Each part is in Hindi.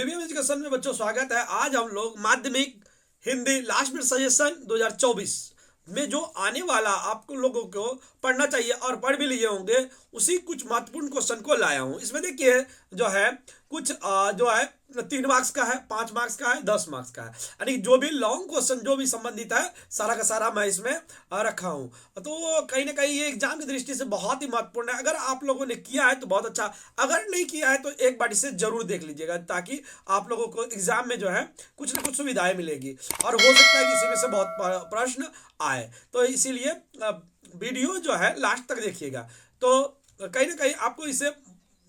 प्रीवियस एजुकेशन में बच्चों स्वागत है। आज हम लोग माध्यमिक हिंदी लास्ट मिनट सजेशन 2024 में जो आने वाला आपको लोगों को पढ़ना चाहिए और पढ़ भी लिए होंगे उसी कुछ महत्वपूर्ण क्वेश्चन को लाया हूं। इसमें देखिए जो है कुछ जो है 3 मार्क्स का है, 5 मार्क्स का है, 10 मार्क्स का है, यानी जो भी लॉन्ग क्वेश्चन जो भी संबंधित है सारा का सारा मैं इसमें रखा हूं। तो कहीं ना कहीं ये एग्जाम की दृष्टि से बहुत ही महत्वपूर्ण है। अगर आप लोगों ने किया है तो बहुत अच्छा, अगर नहीं किया है तो एक बार इसे जरूर देख लीजिएगा ताकि आप लोगों को एग्जाम में जो है कुछ ना कुछ सुविधाएं मिलेगी और हो सकता है कि इसी में से बहुत प्रश्न आए। तो इसीलिए वीडियो जो है लास्ट तक देखिएगा तो कहीं ना कहीं आपको इससे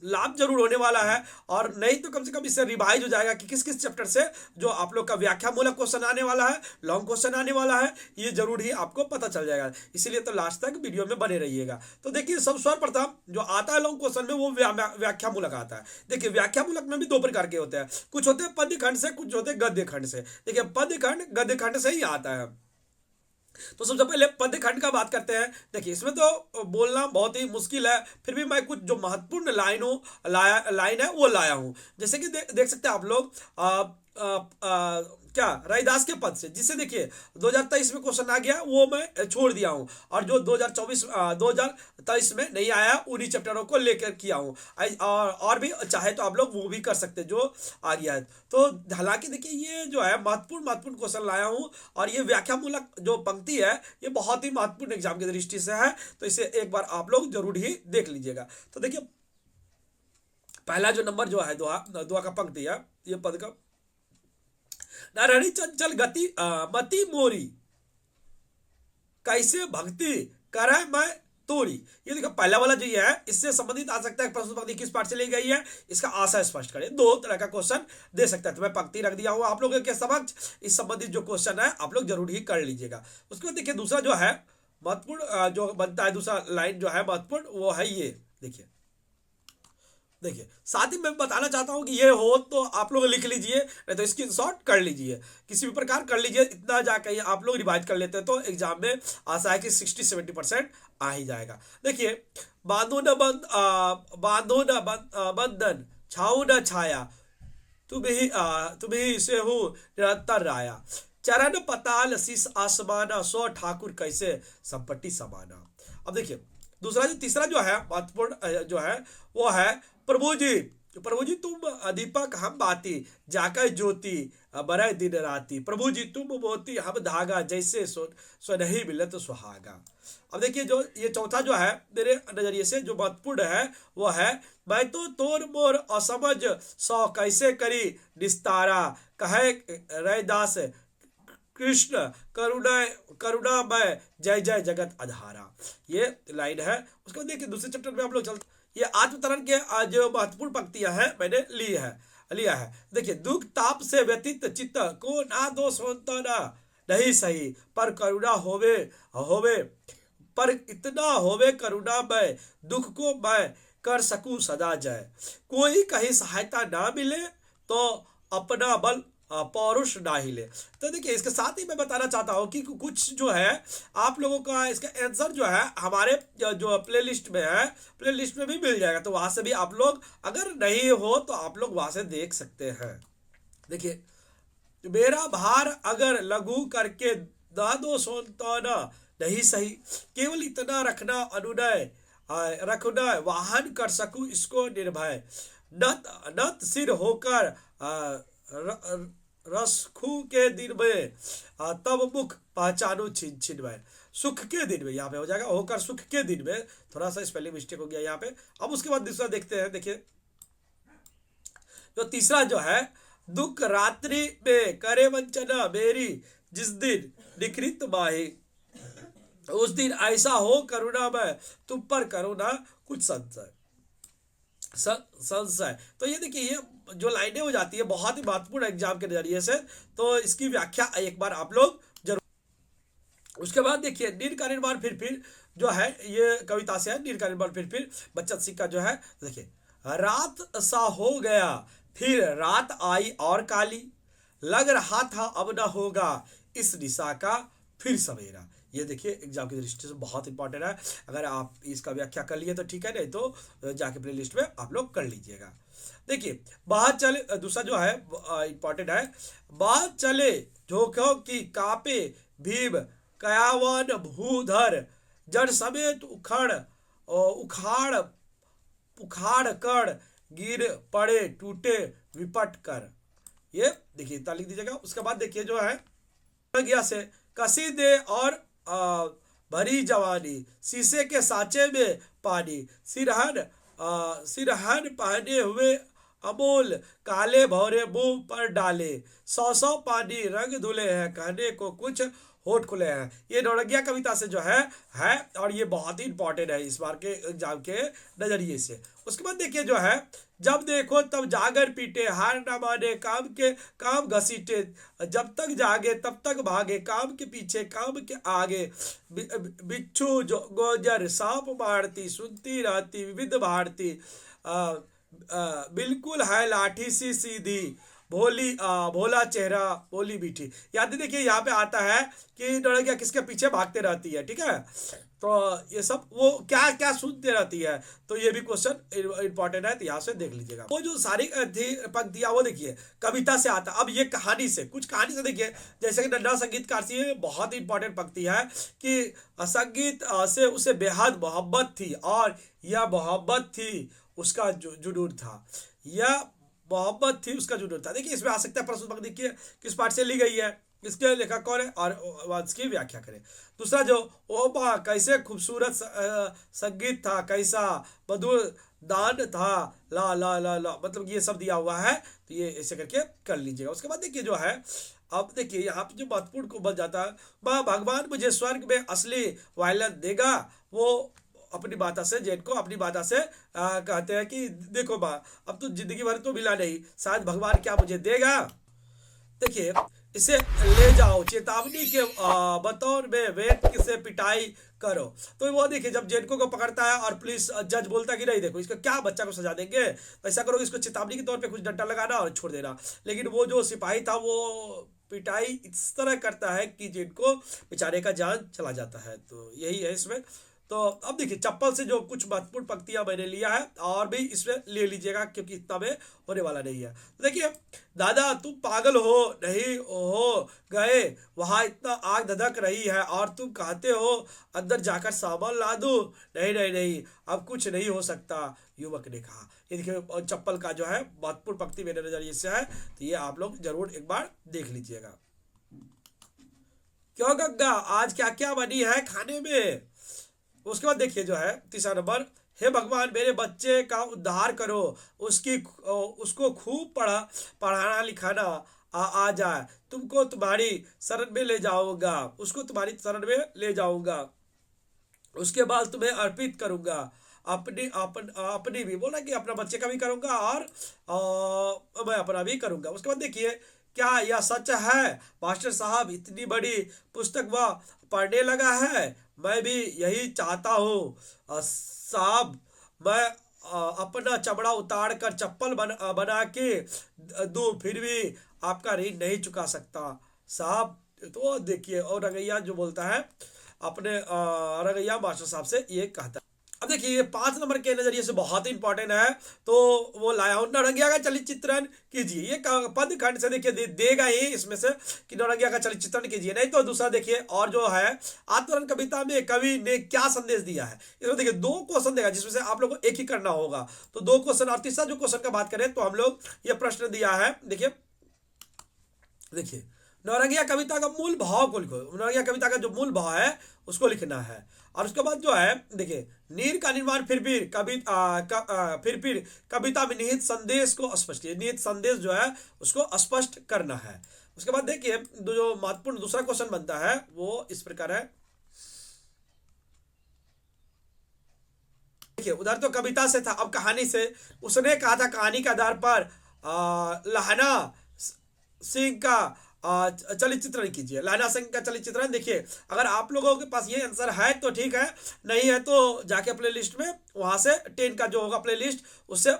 लाभ जरूर होने वाला है, और नहीं तो कम से कम इससे रिवाइज हो जाएगा कि किस किस चैप्टर से जो आप लोग का व्याख्या मूलक क्वेश्चन आने वाला है, लॉन्ग क्वेश्चन आने वाला है, ये जरूर ही आपको पता चल जाएगा। इसीलिए तो लास्ट तक वीडियो में बने रहिएगा। तो देखिए सब सर्वप्रथम जो आता है लॉन्ग क्वेश्चन में वो व्याख्या मूलक आता है। देखिए व्याख्या मूलक में भी 2 प्रकार के होते हैं, कुछ होते हैं पद्य खंड से, कुछ होते हैं गद्य खंड से। देखिए पद्य खंड गद्य खंड से ही आता है। तो सबसे पहले पद्य खंड का बात करते हैं। देखिए इसमें तो बोलना बहुत ही मुश्किल है, फिर भी मैं कुछ जो महत्वपूर्ण लाइन है वो लाया हूं। जैसे कि देख सकते हैं आप लोग क्या रैदास के पद से, जिससे देखिए 2023 में क्वेश्चन आ गया वो मैं छोड़ दिया हूं, और जो 2023 में नहीं आया उन्हीं चैप्टरों को लेकर किया हूं। और भी चाहे तो आप लोग वो भी कर सकते हैं जो आ गया है। तो हालांकि देखिए ये जो है महत्वपूर्ण क्वेश्चन लाया हूं, और ये व्याख्या मूलक जो पंक्ति है ये बहुत ही महत्वपूर्ण एग्जाम की दृष्टि से है, तो इसे एक बार आप लोग जरूर ही देख लीजिएगा। तो देखिए पहला जो नंबर जो है दुआ का पंक्ति है, ये पद का नारायणी चंचल गति मति मोरी कैसे भक्ति करे मैं तोरी। ये देखो पहला वाला जो है इससे संबंधित आ सकता है प्रश्न पंक्ति किस पाठ से ली गई है, इसका आशय स्पष्ट करें। 2 तरह का क्वेश्चन दे सकता है, तो मैं पंक्ति रख दिया हूं आप लोगों के समक्ष। इस संबंधित जो क्वेश्चन है आप लोग जरूर ही कर लीजिएगा। उसके बाद देखिए दूसरा जो है महत्वपूर्ण जो बनता है, दूसरा लाइन जो है महत्वपूर्ण वो है ये। देखिए साथ ही मैं बताना चाहता हूं कि ये हो तो आप लोग लिख लीजिए, नहीं तो स्क्रीनशॉट कर लीजिए, किसी भी प्रकार कर लीजिए। इतना जाकर आप लोग रिवाइज कर लेते हैं तो एग्जाम में आशा है कि 60-70% आ ही जाएगा। देखिए बांधो न बंधन छाऊ न छाया तुम्ही से हो निरंतर राया चरण पताल शीस आसमाना सो ठाकुर कैसे संपत्ति समाना। अब देखिए तीसरा जो है महत्वपूर्ण जो है वो है प्रभु जी तुम दीपक हम बाती जाकर ज्योति बरय दिन राती, प्रभु जी तुम मोती हम धागा जैसे सो नहीं मिलत सुहागा। अब देखिए जो ये चौथा जो है मेरे नजरिए से जो महत्वपूर्ण है वो है मैं तो तोर मोर असमझ सौ कैसे करी निस्तारा कहे रैदास कृष्ण करुणामय जय जय जगत आधारा। ये लाइन है। उसके बाद देखिए दूसरे चैप्टर में हम लोग चलते, ये आत्मतरण के जो महत्वपूर्ण पंक्तियां हैं मैंने लिया है। देखिए दुख ताप से व्यतीत चित्त को ना दो सोना नहीं सही, पर करुणा होवे पर इतना होवे करुणा मैं दुख को मैं कर सकूं सदा जय, कोई कहीं सहायता ना मिले तो अपना बल पौरुष ना हिले। तो देखिए इसके साथ ही मैं बताना चाहता हूं कि कुछ जो है आप लोगों का इसका आंसर जो है हमारे जो प्लेलिस्ट में है, प्लेलिस्ट में भी मिल जाएगा, तो वहां से भी आप लोग अगर नहीं हो तो आप लोग वहां से देख सकते हैं। देखिए मेरा भार अगर लघु करके दादो सोना नहीं सही, केवल इतना रखना अनुनय रखना वाहन कर सकूं इसको निर्भय, नत सिर होकर रसखू के दिन में तब मुख पहचानो छिन छिन में, सुख के दिन में यहाँ पे हो जाएगा होकर सुख के दिन में, थोड़ा सा स्पेलिंग मिस्टेक हो गया यहाँ पे। अब उसके बाद दूसरा देखते हैं। देखिए जो तीसरा जो है दुख रात्रि में करे वंचना मेरी जिस दिन निकृत माही, उस दिन ऐसा हो करुणा में तुम पर करुणा कुछ संशय। तो ये देखिए ये जो लाइनें हो जाती है बहुत ही महत्वपूर्ण एग्जाम के नजरिए से, तो इसकी व्याख्या एक बार आप लोग जरूर। उसके बाद देखिए नीर का निर्माण फिर जो है ये कविता से है, नीर का निर्माण फिर बचत सिक्का जो है। देखिए रात सा हो गया फिर रात आई और काली, लग रहा था अब न होगा इस दिशा का फिर सवेरा। ये देखिए एग्जाम की दृष्टि से बहुत इंपॉर्टेंट है, अगर आप इसका व्याख्या कर लिए तो ठीक है, नहीं तो जाके प्ले लिस्ट में आप लोग कर लीजिएगा। देखिए बात चले, दूसरा जो है इंपॉर्टेंट है, बात चले झोंकों की कापे भीम, कयावन भूधर, जड़ समेत उखाड़ उखाड़ कर गिर पड़े टूटे विपट कर। ये देखिए इतना लिख दीजिएगा। उसके बाद देखिए जो है गया से कसी दे और भरी जवानी, शीशे के साँचे में पानी, सिरहन पहने हुए अमोल, काले भौरे मुंह पर डाले, सौ पानी रंग धुले हैं, कहने को कुछ होठ खुले हैं। ये नौरंगिया कविता से जो है और ये बहुत ही इंपॉर्टेंट है इस बार के एग्जाम के नजरिए से। उसके बाद देखिए जो है, जब देखो तब जागर पीटे, हार न माने काम घसीटे, जब तक जागे तब तक भागे, काम के पीछे काम के आगे, बिच्छू जो गोजर सांप मारती, सुनती रहती विविध भारती, बिल्कुल है लाठी सी सीधी, भोला चेहरा बोली मीठी। याद देखिए यहाँ पे आता है कि नौरंगिया किसके पीछे भागते रहती है, ठीक है। तो ये सब वो क्या क्या सुनते रहती है, तो ये भी क्वेश्चन इंपॉर्टेंट है, तो यहाँ से देख लीजिएगा। वो जो सारी थी पंक्तियां वो देखिए कविता से आता। अब ये कहानी से, कुछ कहानी से देखिए, जैसे कि नन्हा संगीतकार से बहुत इंपॉर्टेंट पंक्ति है कि संगीत से उसे बेहद मोहब्बत थी और यह मोहब्बत थी उसका जुनून था, यह मोहब्बत थी उसका जुनून था। देखिए इसमें आ सकता है प्रश्न पंक्ति किस पाठ से ली गई है, इसके लेखक कौन है और इसकी व्याख्या करें। दूसरा जो ओ बा कैसे खूबसूरत संगीत था, कैसा मधुर दान था, ला ला ला ला, मतलब ये सब दिया हुआ है, तो ये ऐसे करके कर लीजिएगा। उसके बाद देखिए जो है, अब देखिए यहाँ पे जो महत्वपूर्ण को बन जाता है, माँ भगवान मुझे स्वर्ग में असली वायलन देगा। वो अपनी माता से, जेन को अपनी माता से कहते हैं कि देखो माँ अब तो जिंदगी भर तो मिला नहीं, शायद भगवान क्या मुझे देगा। देखिए इसे ले जाओ चेतावनी के बतौर में वेद से पिटाई करो। तो वो देखिए जब जेनको को पकड़ता है और पुलिस जज बोलता है कि नहीं देखो इसको क्या बच्चा को सजा देंगे, तो ऐसा करो इसको चेतावनी के तौर पे कुछ डंडा लगाना और छोड़ देना। लेकिन वो जो सिपाही था वो पिटाई इस तरह करता है कि जिनको बेचारे का जान चला जाता है। तो यही है इसमें। तो अब देखिए चप्पल से जो कुछ महत्वपूर्ण पंक्तियां मैंने लिया है और भी इसमें ले लीजिएगा क्योंकि इतना में होने वाला नहीं है। तो देखिए, दादा तुम पागल हो नहीं हो गए, वहां इतना आग धधक रही है और तुम कहते हो अंदर जाकर सामान ला दूं, नहीं नहीं नहीं अब कुछ नहीं हो सकता, युवक ने कहा। ये देखिए चप्पल का जो है महत्वपूर्ण पंक्ति मेरे नजरिए से है, तो ये आप लोग जरूर एक बार देख लीजिएगा। क्यों गंगा आज क्या क्या बनी है खाने में। उसके बाद देखिए जो है तीसरा नंबर, हे भगवान मेरे बच्चे का उद्धार करो, उसको खूब पढ़ाना लिखाना आ जाए, तुमको तुम्हारी शरण में ले जाऊंगा, उसको तुम्हारी शरण में ले जाऊंगा, उसके बाद तुम्हें अर्पित करूंगा, अपनी भी बोला कि अपना बच्चे का भी करूंगा और मैं अपना भी करूंगा। उसके बाद देखिए, क्या यह सच है मास्टर साहब इतनी बड़ी पुस्तक वह पढ़ने लगा है, मैं भी यही चाहता हूँ साहब, मैं अपना चमड़ा उतार कर चप्पल बना के दूं, फिर भी आपका ऋण नहीं चुका सकता साहब। तो देखिए और रंगैया जो बोलता है अपने रंगैया मास्टर साहब से ये कहता है। अब देखिए ये 5 नंबर के नजरिए से बहुत ही इंपॉर्टेंट है, तो वो लाया हूं, नौरंगिया का चलित चित्रण कीजिए। ये पद खंड से देखिए देगा ही इसमें से कि नौरंगिया का चलित चित्रण कीजिए। नहीं तो दूसरा देखिए, और जो है आत्मरण कविता में कवि ने क्या संदेश दिया है, इसमें देखिए 2 क्वेश्चन देगा जिसमें से आप लोग को एक ही करना होगा। तो 2 क्वेश्चन, और तीसरा जो क्वेश्चन का बात करें तो हम लोग ये प्रश्न दिया है। देखिए नौरंगिया कविता का मूल भाव को लिखो, नौरंगिया कविता का जो मूल भाव है उसको लिखना है। और उसके बाद जो है देखिए, नीर का निर्माण फिर कविता में निहित संदेश को स्पष्ट किया, निहित संदेश जो है उसको स्पष्ट करना है। उसके बाद देखिए जो महत्वपूर्ण दूसरा क्वेश्चन बनता है वो इस प्रकार है। देखिए उधर तो कविता से था, अब कहानी से। उसने कहा था कहानी के आधार पर लहना सिंह का चलित चित्रण कीजिए। लहना सिंह का चलित चित्रण देखिए, अगर आप लोगों के पास ये आंसर है तो ठीक है, नहीं है तो जाके प्ले लिस्ट में वहां से 10 का जो होगा प्ले लिस्ट उससे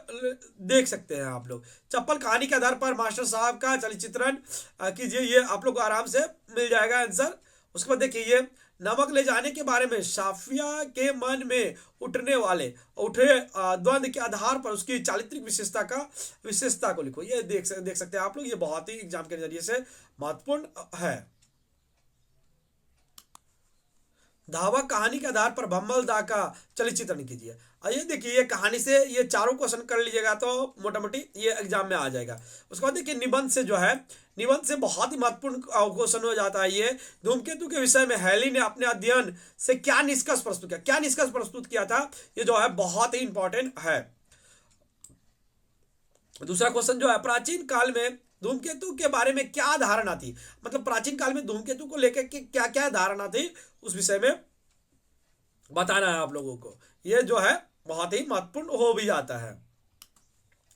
देख सकते हैं आप लोग। चप्पल कहानी के आधार पर मास्टर साहब का चलित चित्रण कीजिए, ये आप लोग को आराम से मिल जाएगा आंसर। उसके बाद देखिए ये नमक ले जाने के बारे में साफिया के मन में उठे द्वंद के आधार पर उसकी चारित्रिक विशेषता को लिखो। ये देख सकते हैं आप लोग, ये बहुत ही एग्जाम के नजरिए से महत्वपूर्ण है। धावा कहानी के आधार पर भम्मल दा का चलचित्रण कीजिए। ये देखिए, ये कहानी से ये चारों क्वेश्चन कर लीजिएगा तो मोटा मोटी ये एग्जाम में आ जाएगा। उसके बाद देखिए निबंध से जो है, निबंध से बहुत ही महत्वपूर्ण क्वेश्चन हो जाता है। ये धूमकेतु के विषय में हैली ने अपने अध्ययन से क्या निष्कर्ष प्रस्तुत किया था, ये जो है बहुत ही इंपॉर्टेंट है। दूसरा क्वेश्चन जो है, प्राचीन काल में धूमकेतु के बारे में क्या धारणा थी, मतलब प्राचीन काल में धूमकेतु को लेकर के क्या क्या धारणा थी उस विषय में बताना है आप लोगों को। ये जो है बहुत ही महत्वपूर्ण हो भी जाता है।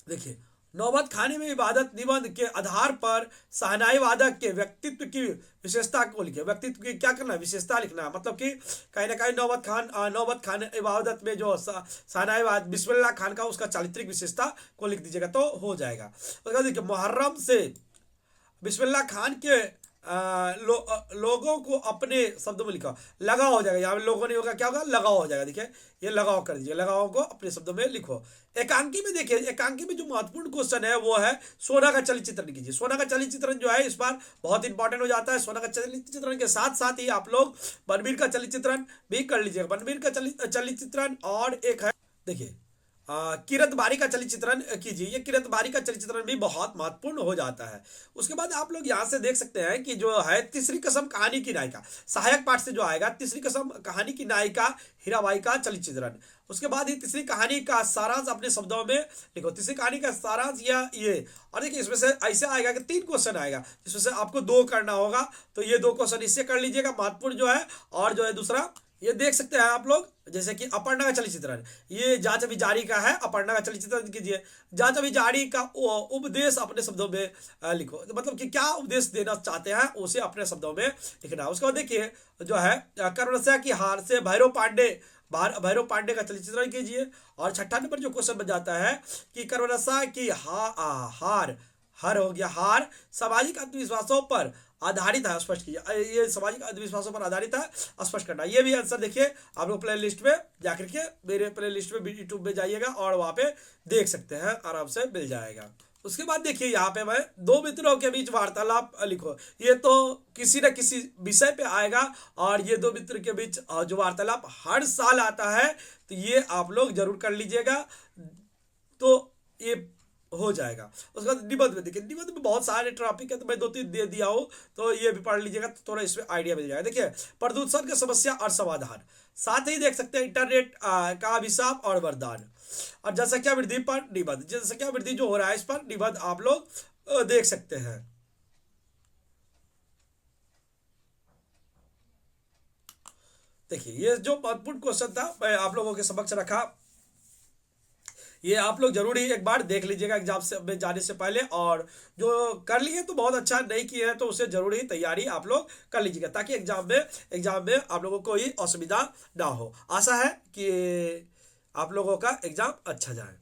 देखिए, नौबत खाने में इबादत निबंध के आधार पर शहनाई वादक के व्यक्तित्व की विशेषता को लिखे। व्यक्तित्व की क्या करना है, विशेषता लिखना है। मतलब कि कहीं ना कहीं नौबत खान इबादत में जो शहनाई वाद बिस्मिल्लाह खान का उसका चारित्रिक विशेषता को लिख दीजिएगा तो हो जाएगा। उसके देखिए, मुहर्रम से बिस्मिल्लाह खान के लोगों को अपने शब्दों में लिखा, लगाव हो जाएगा। यहाँ पे लोगों नहीं होगा, क्या होगा, लगाव हो जाएगा। देखिए, ये लगाव कर दीजिए, लगाव को अपने शब्दों में लिखो। एकांकी में देखिए, एकांकी में जो महत्वपूर्ण क्वेश्चन है वो है सोना का चलचित्रण कीजिए। सोना का चलचित्रण जो है इस बार बहुत इंपॉर्टेंट हो जाता है। सोना का चलचित्रण के साथ साथ ही आप लोग बनवीर का चलचित्रण भी कर लीजिएगा। बनवीर का चलचित्रण, और एक है देखिए किरत बारी का चलचित्रण कीजिए। ये किरत बारी का चलचित्रण भी बहुत महत्वपूर्ण हो जाता है। उसके बाद आप लोग यहाँ से देख सकते हैं कि जो है तीसरी कसम कहानी की नायिका, सहायक पाठ से जो आएगा तीसरी कसम कहानी की नायिका हीराबाई का चलचित्रण। उसके बाद ही तीसरी कहानी का सारांश अपने शब्दों में लिखो। तीसरी कहानी का सारांश या ये, और देखिए इसमें से ऐसे आएगा कि 3 क्वेश्चन आएगा जिसमें से आपको 2 करना होगा, तो ये 2 क्वेश्चन इससे कर लीजिएगा, महत्वपूर्ण जो है। और जो है दूसरा ये देख सकते हैं आप लोग, जैसे कि अपर्णा का चलचित्रण, ये जांच अभी जारी का है, अपर्णा का चलचित्रण कीजिए। जांच अभी जारी का उपदेश अपने शब्दों में लिखो, मतलब कि क्या उपदेश देना चाहते हैं उसे अपने शब्दों में लिखना। उसके बाद देखिए जो है कर्मरसा की हार से भैरव पांडे का चलचित्रण कीजिए। और 6ठा नंबर जो क्वेश्चन बन जाता है कि कर्मरसा की हार हो गया, हार सामाजिक अंधविश्वासों पर आधारित है, स्पष्ट कीजिए। ये सामाजिक अंधविश्वासों पर आधारित है, स्पष्ट करना। ये भी आंसर देखिए आप लोग प्ले लिस्ट में जाकर के, मेरे प्ले लिस्ट में यूट्यूब में जाइएगा और वहां पे देख सकते हैं, आराम से मिल जाएगा। उसके बाद देखिए यहाँ पे मैं 2 मित्रों के बीच वार्तालाप लिखो। ये तो किसी न किसी विषय पे आएगा, और ये 2 मित्र के बीच जो वार्तालाप हर साल आता है, तो ये आप लोग जरूर कर लीजिएगा, तो ये हो जाएगा। उसके बाद निबंध में देखिए, निबंध में बहुत सारे टॉपिक है, तो मैं 2-3 दे दिया हूँ, तो ये भी पढ़ लीजिएगा तो थोड़ा इसमें आइडिया मिल जाएगा। देखिए, प्रदूषण की समस्या और समाधान, साथ ही देख सकते हैं इंटरनेट का अभिशाप और वरदान, और जनसंख्या वृद्धि पर निबंध। जनसंख्या वृद्धि जो हो रहा है इस पर निबंध आप लोग देख सकते हैं। देखिए, ये जो महत्वपूर्ण क्वेश्चन था मैं आप लोगों के समक्ष रखा, ये आप लोग जरूर ही एक बार देख लीजिएगा एग्जाम से में जाने से पहले। और जो कर लिए तो बहुत अच्छा, नहीं किए हैं तो उसे जरूर ही तैयारी आप लोग कर लीजिएगा, ताकि एग्जाम में आप लोगों को कोई असुविधा ना हो। आशा है कि आप लोगों का एग्जाम अच्छा जाए।